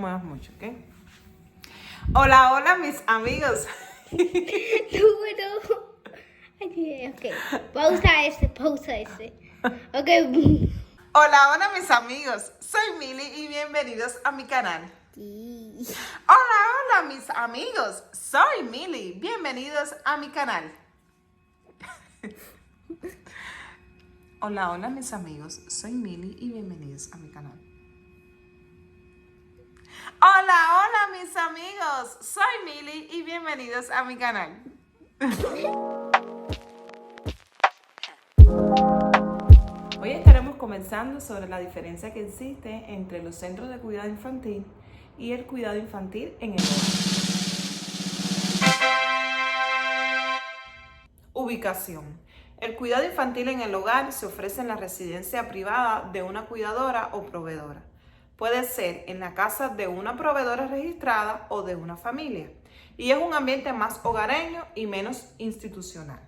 muevas mucho, ¿ok? Hola, hola, mis amigos. Número. Ok. Pausa ese. Ok. Hola, hola, mis amigos. Soy Mili y bienvenidos a mi canal. Sí. Hola, hola, mis amigos. Soy Mili. Bienvenidos a mi canal. Hola, hola, mis amigos. Soy Mili y bienvenidos a mi canal. Hola, hola, mis amigos. Soy Mili y bienvenidos a mi canal. Hoy estaremos comenzando sobre la diferencia que existe entre los centros de cuidado infantil y el cuidado infantil en el hogar. Ubicación. El cuidado infantil en el hogar se ofrece en la residencia privada de una cuidadora o proveedora. Puede ser en la casa de una proveedora registrada o de una familia, y es un ambiente más hogareño y menos institucional.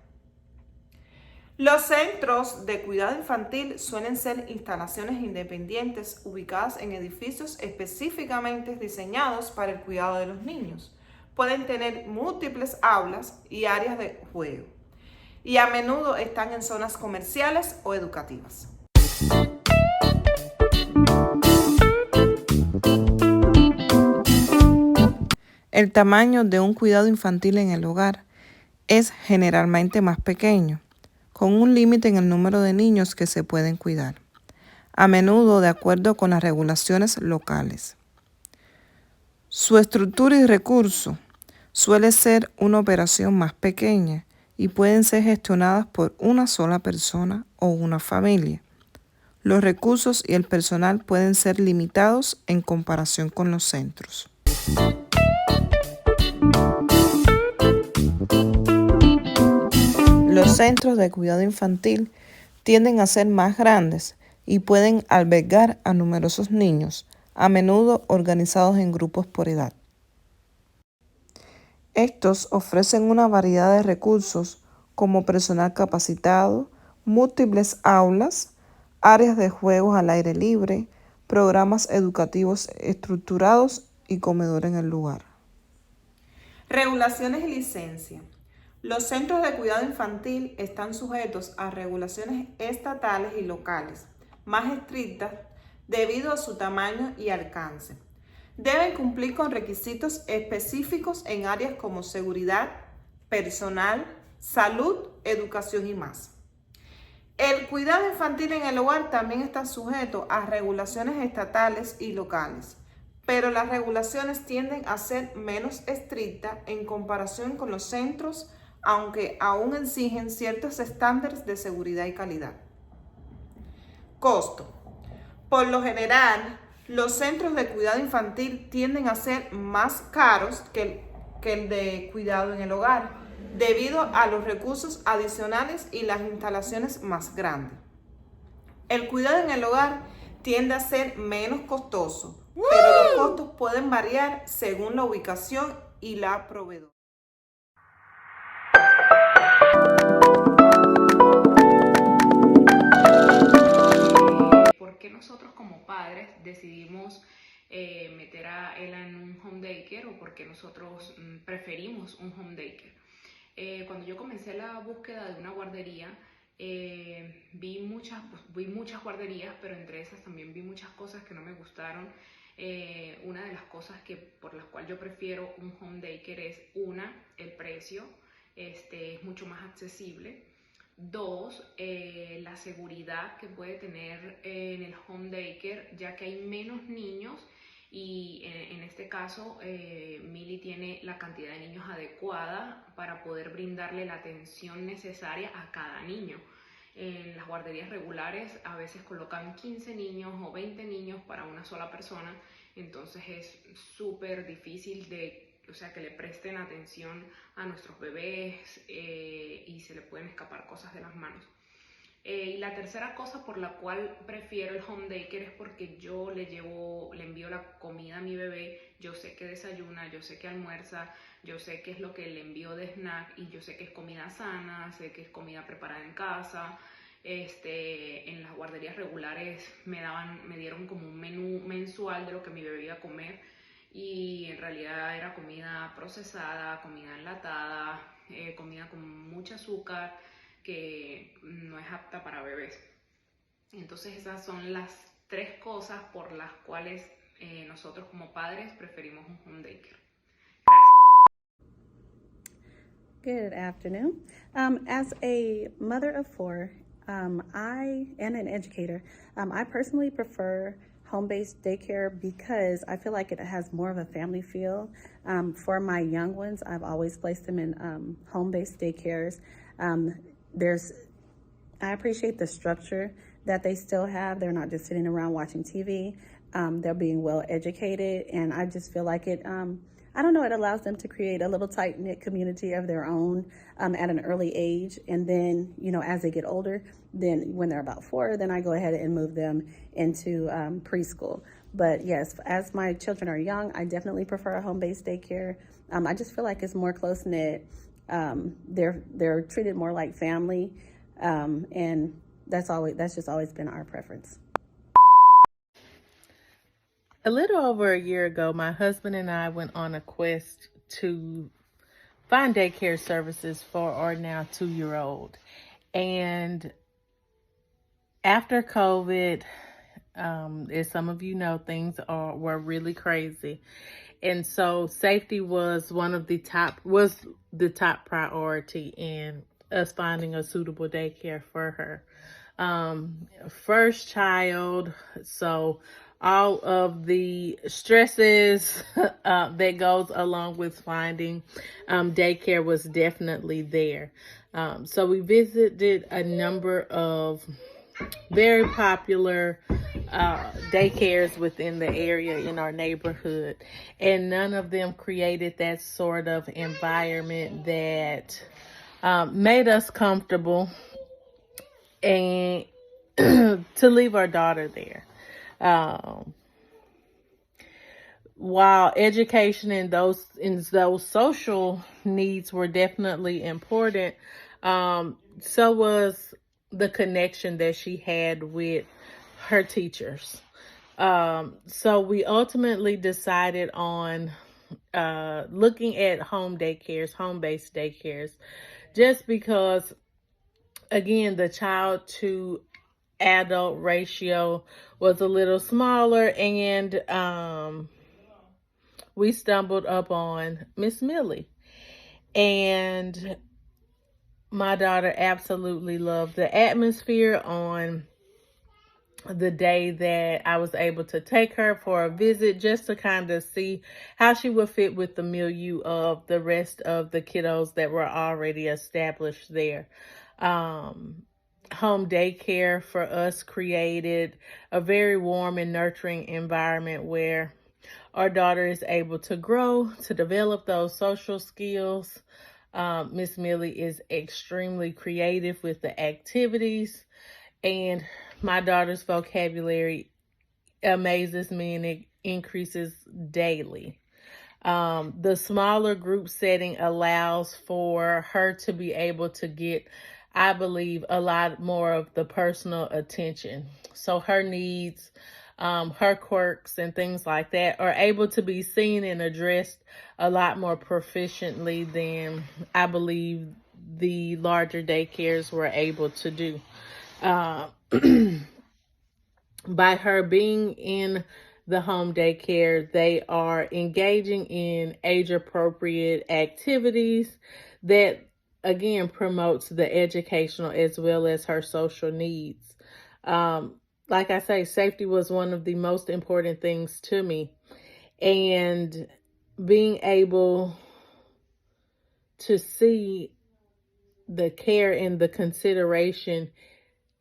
Los centros de cuidado infantil suelen ser instalaciones independientes ubicadas en edificios específicamente diseñados para el cuidado de los niños. Pueden tener múltiples aulas y áreas de juego, y a menudo están en zonas comerciales o educativas. El tamaño de un cuidado infantil en el hogar es generalmente más pequeño, con un límite en el número de niños que se pueden cuidar, a menudo de acuerdo con las regulaciones locales. Su estructura y recursos suele ser una operación más pequeña y pueden ser gestionadas por una sola persona o una familia. Los recursos y el personal pueden ser limitados en comparación con los centros. Los centros de cuidado infantil tienden a ser más grandes y pueden albergar a numerosos niños, a menudo organizados en grupos por edad. Estos ofrecen una variedad de recursos como personal capacitado, múltiples aulas, áreas de juegos al aire libre, programas educativos estructurados y comedor en el lugar. Regulaciones y licencia. Los centros de cuidado infantil están sujetos a regulaciones estatales y locales, más estrictas debido a su tamaño y alcance. Deben cumplir con requisitos específicos en áreas como seguridad, personal, salud, educación y más. El cuidado infantil en el hogar también está sujeto a regulaciones estatales y locales, pero las regulaciones tienden a ser menos estrictas en comparación con los centros, aunque aún exigen ciertos estándares de seguridad y calidad. Costo. Por lo general, los centros de cuidado infantil tienden a ser más caros que el de cuidado en el hogar, debido a los recursos adicionales y las instalaciones más grandes. El cuidado en el hogar tiende a ser menos costoso, pero los costos pueden variar según la ubicación y la proveedora. ¿Por qué nosotros como padres decidimos meter a ella en un home daycare o por qué nosotros preferimos un home daycare? Cuando yo comencé la búsqueda de una guardería, vi muchas guarderías, pero entre esas también vi muchas cosas que no me gustaron. Una de las cosas por las cuales yo prefiero un home daycare es el precio, es mucho más accesible. Dos, la seguridad que puede tener en el home daycare, ya que hay menos niños y en este caso Mili tiene la cantidad de niños adecuada para poder brindarle la atención necesaria a cada niño. En las guarderías regulares a veces colocan 15 niños o 20 niños para una sola persona, entonces es súper difícil que le presten atención a nuestros bebés y se le pueden escapar cosas de las manos. Y la tercera cosa por la cual prefiero el home daycare es porque yo le envío la comida a mi bebé, yo sé que desayuna, yo sé que almuerza, yo sé qué es lo que le envío de snack y yo sé que es comida sana, sé que es comida preparada en casa. En las guarderías regulares me dieron como un menú mensual de lo que mi bebé iba a comer. y en realidad era comida procesada, comida enlatada, comida con mucho azúcar que no es apta para bebés. Entonces esas son las tres cosas por las cuales nosotros como padres preferimos un home daycare. Good afternoon. As a mother of four, I and an educator, I personally prefer home-based daycare because I feel like it has more of a family feel. For my young ones, I've always placed them in home-based daycares. I appreciate the structure that they still have. They're not just sitting around watching TV. They're being well educated, and I just feel like it. I don't know, it allows them to create a little tight-knit community of their own at an early age. And then, as they get older, then when they're about 4, then I go ahead and move them into preschool. But yes, as my children are young, I definitely prefer a home-based daycare. I just feel like it's more close-knit. They're treated more like family. And that's just always been our preference. A little over a year ago, my husband and I went on a quest to find daycare services for our now 2-year-old. And after COVID, as some of you know, things were really crazy. And so safety was the top priority in us finding a suitable daycare for her. First child, so all of the stresses that goes along with finding daycare was definitely there. So we visited a number of very popular daycares within the area in our neighborhood, and none of them created that sort of environment that made us comfortable and to leave our daughter there. While education and those social needs were definitely important, so was the connection that she had with her teachers. So we ultimately decided on looking at home-based daycares, just because, again, the child to adult ratio was a little smaller, and we stumbled upon Miss Millie, and my daughter absolutely loved the atmosphere on the day that I was able to take her for a visit, just to kind of see how she would fit with the milieu of the rest of the kiddos that were already established there. Home daycare for us created a very warm and nurturing environment where our daughter is able to grow, to develop those social skills. Miss Millie is extremely creative with the activities, and my daughter's vocabulary amazes me, and it increases daily. The smaller group setting allows for her to be able to get, I believe, a lot more of the personal attention. So her needs, her quirks and things like that are able to be seen and addressed a lot more proficiently than I believe the larger daycares were able to do. By her being in the home daycare, they are engaging in age-appropriate activities that, again, promotes the educational as well as her social needs. Like I say, safety was one of the most important things to me, and being able to see the care and the consideration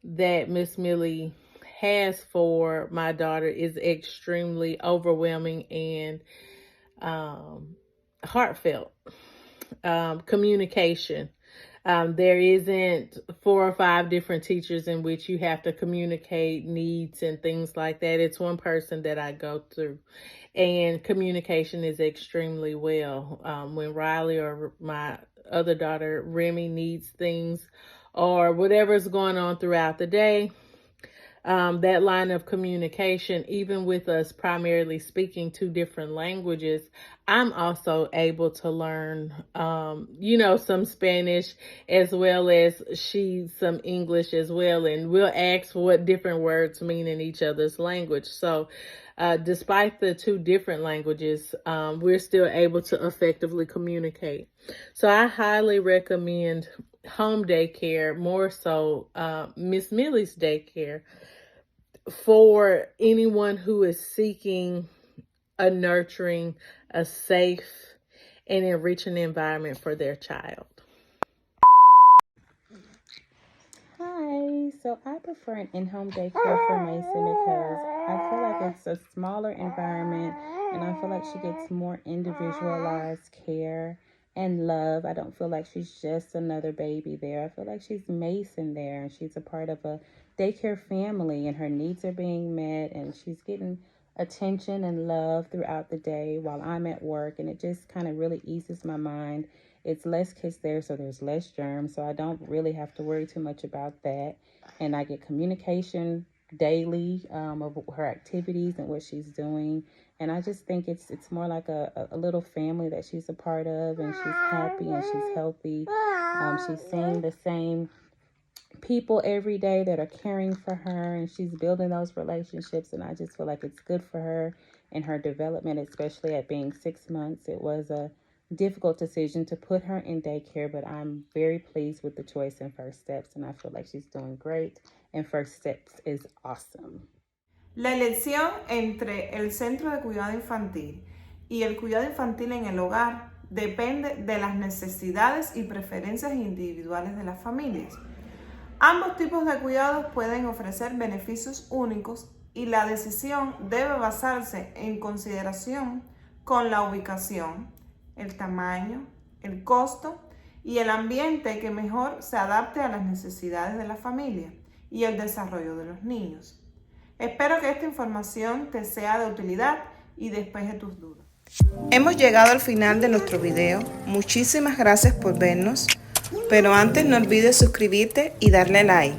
that Miss Millie has for my daughter is extremely overwhelming and heartfelt. Communication. There isn't 4 or 5 different teachers in which you have to communicate needs and things like that. It's one person that I go through, and communication is extremely well. When Riley or my other daughter, Remy, needs things or whatever's going on throughout the day, that line of communication, even with us primarily speaking two different languages, I'm also able to learn, some Spanish as well as she some English as well. And we'll ask what different words mean in each other's language. So despite the two different languages, we're still able to effectively communicate. So I highly recommend home daycare, more so Miss Millie's daycare, for anyone who is seeking a nurturing, a safe, and enriching environment for their child. Hi, so I prefer an in-home daycare for Mason because I feel like it's a smaller environment and I feel like she gets more individualized care and love. I don't feel like she's just another baby there. I feel like she's Mason there and she's a part of a daycare family and her needs are being met and she's getting attention and love throughout the day while I'm at work, and it just kind of really eases my mind. It's less kids there, so there's less germs, so I don't really have to worry too much about that. And I get communication daily of her activities and what she's doing. And I just think it's more like a little family that she's a part of, and she's happy and she's healthy. She's seeing the same people every day that are caring for her, and she's building those relationships, and I just feel like it's good for her and her development, especially at being 6 months. It was a difficult decision to put her in daycare, but I'm very pleased with the choice in First Steps, and I feel like she's doing great, and First Steps is awesome. La elección entre el centro de cuidado infantil y el cuidado infantil en el hogar depende de las necesidades y preferencias individuales de las familias. Ambos tipos de cuidados pueden ofrecer beneficios únicos y la decisión debe basarse en consideración con la ubicación, el tamaño, el costo y el ambiente que mejor se adapte a las necesidades de la familia y el desarrollo de los niños. Espero que esta información te sea de utilidad y despeje tus dudas. Hemos llegado al final de nuestro video. Muchísimas gracias por vernos. Pero antes no olvides suscribirte y darle like.